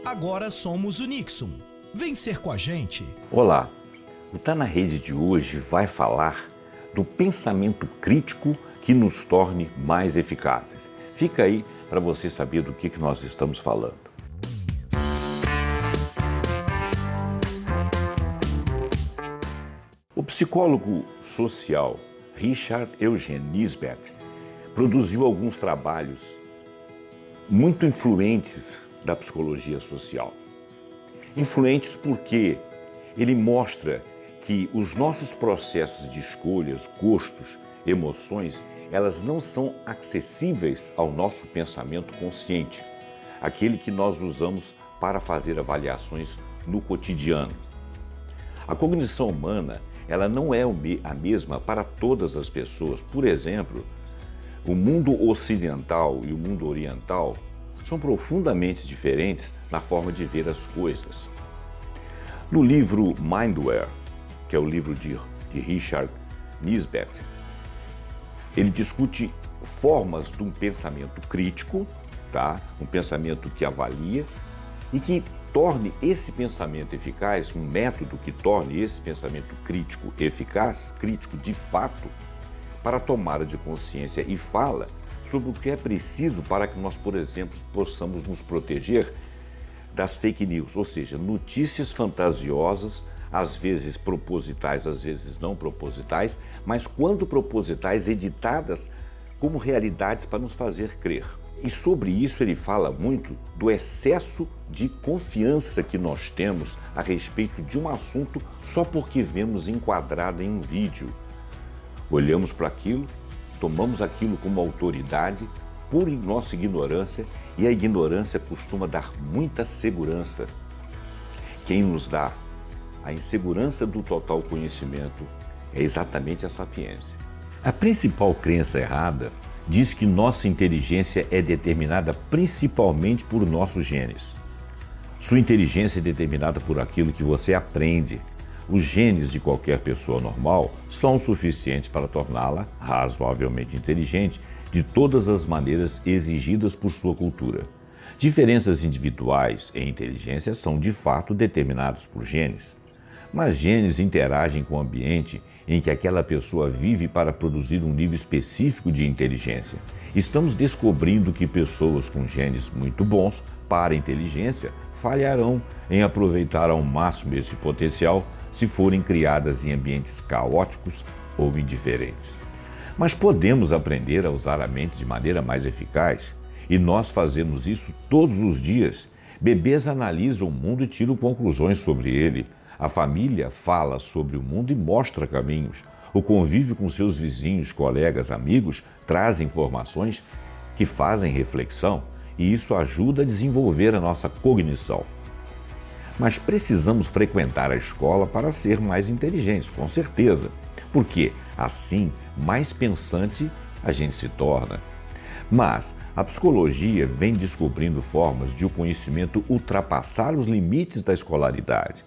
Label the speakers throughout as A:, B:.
A: Agora somos o Nixon. Vem ser com a gente.
B: Olá, o Tá na Rede de hoje vai falar do pensamento crítico que nos torne mais eficazes. Fica aí para você saber do que nós estamos falando. O psicólogo social Richard Eugene Nisbet produziu alguns trabalhos muito influentes da psicologia social. Influentes porque ele mostra que os nossos processos de escolhas, gostos, emoções, elas não são acessíveis ao nosso pensamento consciente, aquele que nós usamos para fazer avaliações no cotidiano. A cognição humana, ela não é a mesma para todas as pessoas. Por exemplo, o mundo ocidental e o mundo oriental são profundamente diferentes na forma de ver as coisas. No livro Mindware, que é o livro de Richard Nisbet, ele discute formas de um pensamento crítico, tá? Um pensamento que avalia e que torne esse pensamento eficaz, um método que torne esse pensamento crítico eficaz, crítico de fato, para a tomada de consciência, e fala sobre o que é preciso para que nós, por exemplo, possamos nos proteger das fake news, ou seja, notícias fantasiosas, às vezes propositais, às vezes não propositais, mas quando propositais, editadas como realidades para nos fazer crer. E sobre isso ele fala muito do excesso de confiança que nós temos a respeito de um assunto só porque vemos enquadrado em um vídeo. Olhamos para aquilo, tomamos aquilo como autoridade por nossa ignorância, e a ignorância costuma dar muita segurança. Quem nos dá a insegurança do total conhecimento é exatamente a sapiência. A principal crença errada diz que nossa inteligência é determinada principalmente por nossos genes. Sua inteligência é determinada por aquilo que você aprende. Os genes de qualquer pessoa normal são suficientes para torná-la razoavelmente inteligente de todas as maneiras exigidas por sua cultura. Diferenças individuais em inteligência são de fato determinadas por genes, mas genes interagem com o ambiente em que aquela pessoa vive para produzir um nível específico de inteligência. Estamos descobrindo que pessoas com genes muito bons para a inteligência falharão em aproveitar ao máximo esse potencial se forem criadas em ambientes caóticos ou indiferentes. Mas podemos aprender a usar a mente de maneira mais eficaz, e nós fazemos isso todos os dias. Bebês analisam o mundo e tiram conclusões sobre ele. A família fala sobre o mundo e mostra caminhos. O convívio com seus vizinhos, colegas, amigos traz informações que fazem reflexão, e isso ajuda a desenvolver a nossa cognição. Mas precisamos frequentar a escola para ser mais inteligentes, com certeza, porque assim, mais pensante a gente se torna. Mas a psicologia vem descobrindo formas de o conhecimento ultrapassar os limites da escolaridade.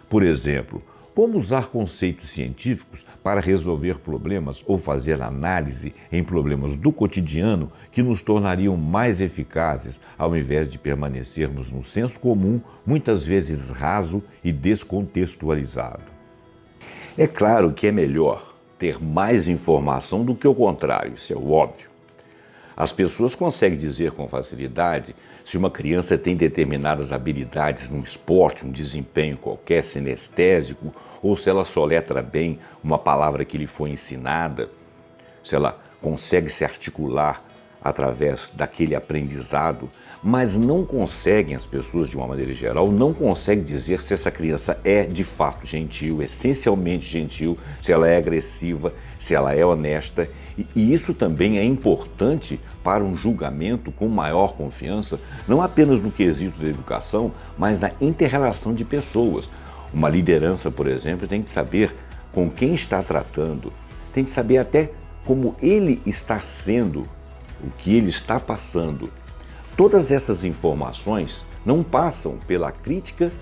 B: Por exemplo, como usar conceitos científicos para resolver problemas ou fazer análise em problemas do cotidiano que nos tornariam mais eficazes, ao invés de permanecermos no senso comum, muitas vezes raso e descontextualizado. É claro que é melhor ter mais informação do que o contrário, isso é óbvio. As pessoas conseguem dizer com facilidade se uma criança tem determinadas habilidades num esporte, um desempenho qualquer, sinestésico, ou se ela soletra bem uma palavra que lhe foi ensinada, se ela consegue se articular através daquele aprendizado, mas não conseguem, as pessoas de uma maneira geral, não conseguem dizer se essa criança é de fato gentil, essencialmente gentil, se ela é agressiva, se ela é honesta. E isso também é importante para um julgamento com maior confiança, não apenas no quesito da educação, mas na inter-relação de pessoas. Uma liderança, por exemplo, tem que saber com quem está tratando, tem que saber até como ele está sendo, o que ele está passando. Todas essas informações não passam pela crítica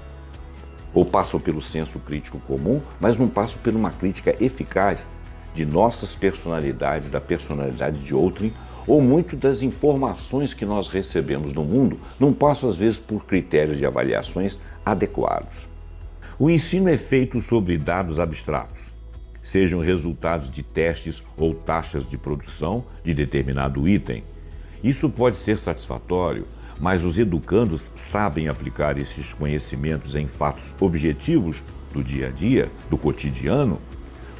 B: ou passam pelo senso crítico comum, mas não passam por uma crítica eficaz de nossas personalidades, da personalidade de outrem ou muito das informações que nós recebemos no mundo não passam às vezes por critérios de avaliações adequados. O ensino é feito sobre dados abstratos, sejam resultados de testes ou taxas de produção de determinado item. Isso pode ser satisfatório, mas os educandos sabem aplicar esses conhecimentos em fatos objetivos do dia a dia, do cotidiano?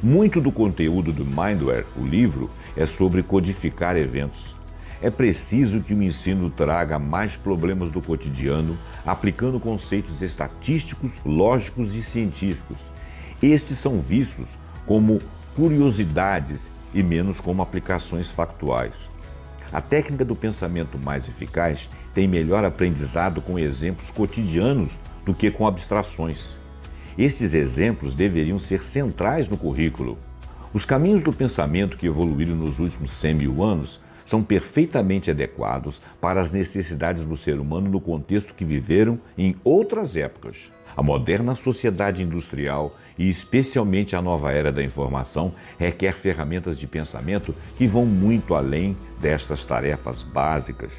B: Muito do conteúdo do Mindware, o livro, é sobre codificar eventos. É preciso que o ensino traga mais problemas do cotidiano, aplicando conceitos estatísticos, lógicos e científicos. Estes são vistos como curiosidades e menos como aplicações factuais. A técnica do pensamento mais eficaz tem melhor aprendizado com exemplos cotidianos do que com abstrações. Esses exemplos deveriam ser centrais no currículo. Os caminhos do pensamento que evoluíram nos últimos 100.000 anos são perfeitamente adequados para as necessidades do ser humano no contexto que viveram em outras épocas. A moderna sociedade industrial e especialmente a nova era da informação requer ferramentas de pensamento que vão muito além destas tarefas básicas.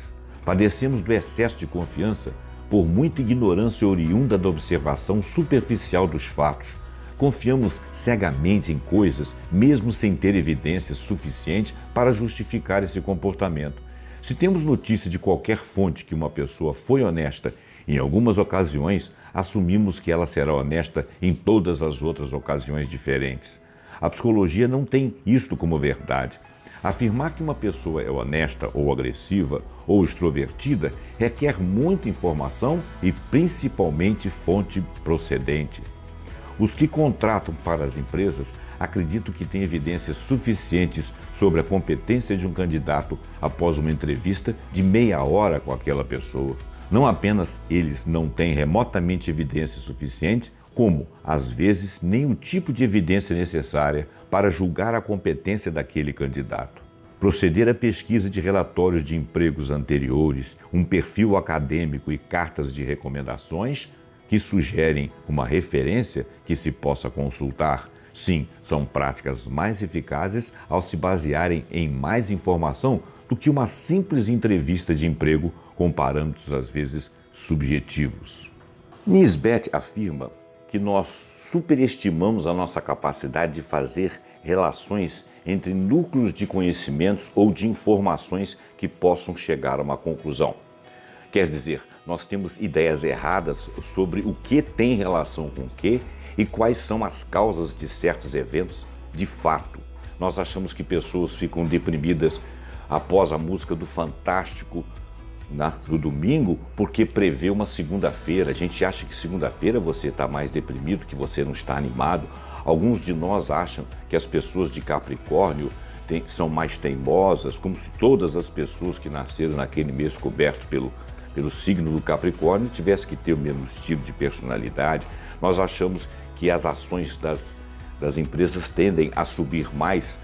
B: Padecemos do excesso de confiança por muita ignorância oriunda da observação superficial dos fatos. Confiamos cegamente em coisas, mesmo sem ter evidência suficiente para justificar esse comportamento. Se temos notícia de qualquer fonte que uma pessoa foi honesta em algumas ocasiões, assumimos que ela será honesta em todas as outras ocasiões diferentes. A psicologia não tem isto como verdade. Afirmar que uma pessoa é honesta ou agressiva ou extrovertida requer muita informação e principalmente fonte procedente. Os que contratam para as empresas acreditam que têm evidências suficientes sobre a competência de um candidato após uma entrevista de meia hora com aquela pessoa. Não apenas eles não têm remotamente evidência suficiente, como, às vezes, nem o tipo de evidência necessária para julgar a competência daquele candidato. Proceder à pesquisa de relatórios de empregos anteriores, um perfil acadêmico e cartas de recomendações que sugerem uma referência que se possa consultar. Sim, são práticas mais eficazes ao se basearem em mais informação do que uma simples entrevista de emprego com parâmetros às vezes subjetivos. Nisbet afirma que nós superestimamos a nossa capacidade de fazer relações entre núcleos de conhecimentos ou de informações que possam chegar a uma conclusão. Quer dizer, nós temos ideias erradas sobre o que tem relação com o que e quais são as causas de certos eventos de fato. Nós achamos que pessoas ficam deprimidas após a música do Fantástico no domingo porque prevê uma segunda-feira. A gente acha que segunda-feira você está mais deprimido, que você não está animado. Alguns de nós acham que as pessoas de Capricórnio são mais teimosas, como se todas as pessoas que nasceram naquele mês coberto pelo signo do Capricórnio tivesse que ter o mesmo estilo de personalidade. Nós achamos que as ações das empresas tendem a subir mais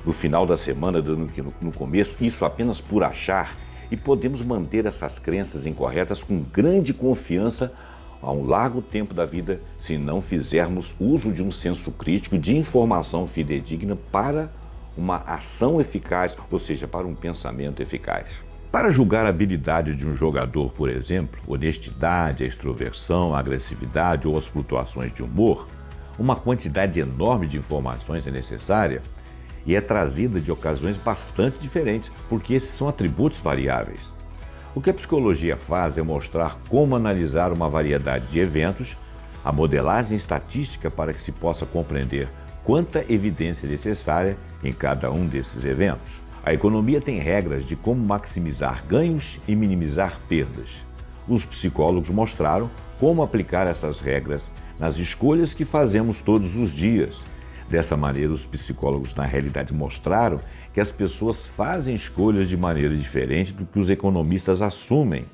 B: no final da semana do que no começo, isso apenas por achar, e podemos manter essas crenças incorretas com grande confiança a um largo tempo da vida se não fizermos uso de um senso crítico de informação fidedigna para uma ação eficaz, ou seja, para um pensamento eficaz. Para julgar a habilidade de um jogador, por exemplo, honestidade, a extroversão, a agressividade ou as flutuações de humor, uma quantidade enorme de informações é necessária e é trazida de ocasiões bastante diferentes, porque esses são atributos variáveis. O que a psicologia faz é mostrar como analisar uma variedade de eventos, a modelagem estatística para que se possa compreender quanta evidência é necessária em cada um desses eventos. A economia tem regras de como maximizar ganhos e minimizar perdas. Os psicólogos mostraram como aplicar essas regras nas escolhas que fazemos todos os dias. Dessa maneira, os psicólogos, na realidade, mostraram que as pessoas fazem escolhas de maneira diferente do que os economistas assumem.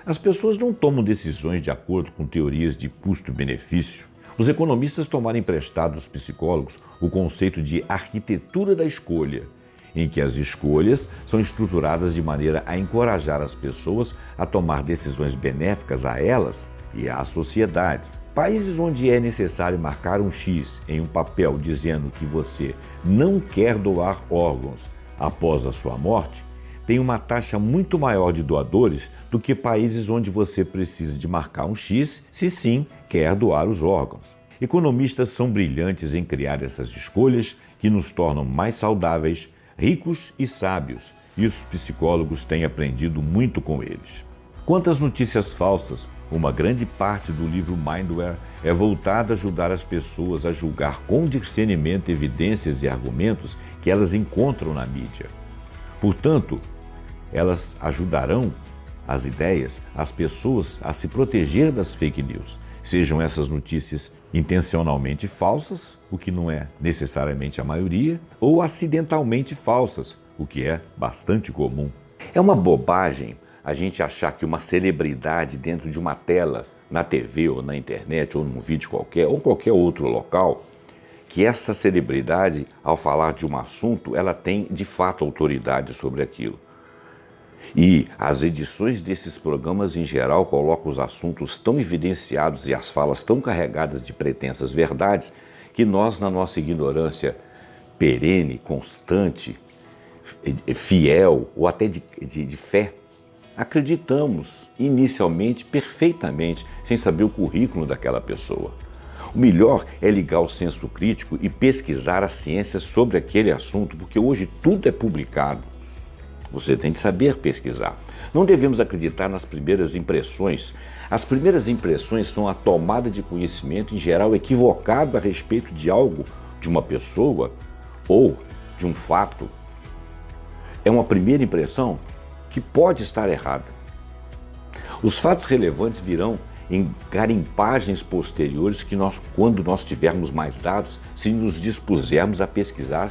B: As pessoas não tomam decisões de acordo com teorias de custo-benefício. Os economistas tomaram emprestado dos psicólogos o conceito de arquitetura da escolha, em que as escolhas são estruturadas de maneira a encorajar as pessoas a tomar decisões benéficas a elas e à sociedade. Países onde é necessário marcar um X em um papel dizendo que você não quer doar órgãos após a sua morte, tem uma taxa muito maior de doadores do que países onde você precisa de marcar um X se sim quer doar os órgãos. Economistas são brilhantes em criar essas escolhas que nos tornam mais saudáveis, ricos e sábios, e os psicólogos têm aprendido muito com eles. Quanto às notícias falsas, uma grande parte do livro Mindware é voltada a ajudar as pessoas a julgar com discernimento evidências e argumentos que elas encontram na mídia. Portanto, elas ajudarão as ideias, as pessoas a se proteger das fake news, sejam essas notícias intencionalmente falsas, o que não é necessariamente a maioria, ou acidentalmente falsas, o que é bastante comum. É uma bobagem a gente achar que uma celebridade dentro de uma tela, na TV ou na internet ou num vídeo qualquer, ou qualquer outro local, que essa celebridade, ao falar de um assunto, ela tem de fato autoridade sobre aquilo. E as edições desses programas, em geral, colocam os assuntos tão evidenciados e as falas tão carregadas de pretensas verdades que nós, na nossa ignorância perene, constante, fiel ou até de fé, acreditamos inicialmente, perfeitamente, sem saber o currículo daquela pessoa. O melhor é ligar o senso crítico e pesquisar a ciência sobre aquele assunto, porque hoje tudo é publicado. Você tem de saber pesquisar. Não devemos acreditar nas primeiras impressões. As primeiras impressões são a tomada de conhecimento, em geral, equivocado a respeito de algo, de uma pessoa ou de um fato. É uma primeira impressão que pode estar errada. Os fatos relevantes virão em garimpagens posteriores quando nós tivermos mais dados, se nos dispusermos a pesquisar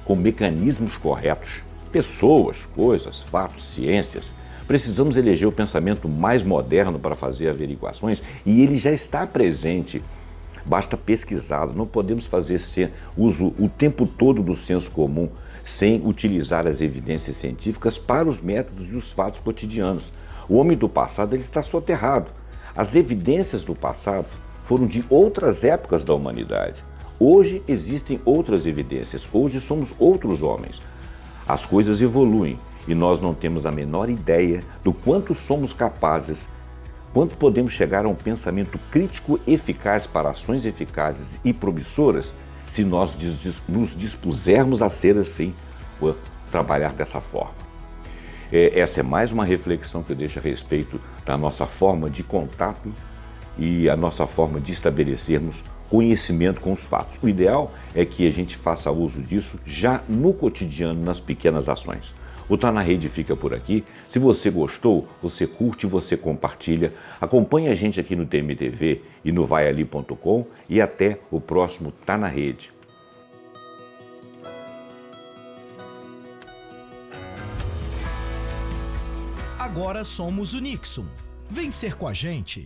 B: com mecanismos corretos. Pessoas, coisas, fatos, ciências. Precisamos eleger o pensamento mais moderno para fazer averiguações e ele já está presente. Basta pesquisá-lo. Não podemos fazer uso o tempo todo do senso comum sem utilizar as evidências científicas para os métodos e os fatos cotidianos. O homem do passado ele está soterrado. As evidências do passado foram de outras épocas da humanidade. Hoje existem outras evidências. Hoje somos outros homens. As coisas evoluem e nós não temos a menor ideia do quanto somos capazes, quanto podemos chegar a um pensamento crítico eficaz para ações eficazes e promissoras se nós nos dispusermos a ser assim, ou trabalhar dessa forma. Essa é mais uma reflexão que eu deixo a respeito da nossa forma de contato e a nossa forma de estabelecermos conhecimento com os fatos. O ideal é que a gente faça uso disso já no cotidiano, nas pequenas ações. O Tá na Rede fica por aqui. Se você gostou, você curte, você compartilha. Acompanhe a gente aqui no TMTV e no vaiali.com e até o próximo Tá na Rede.
A: Agora somos o Nixon. Vem ser com a gente.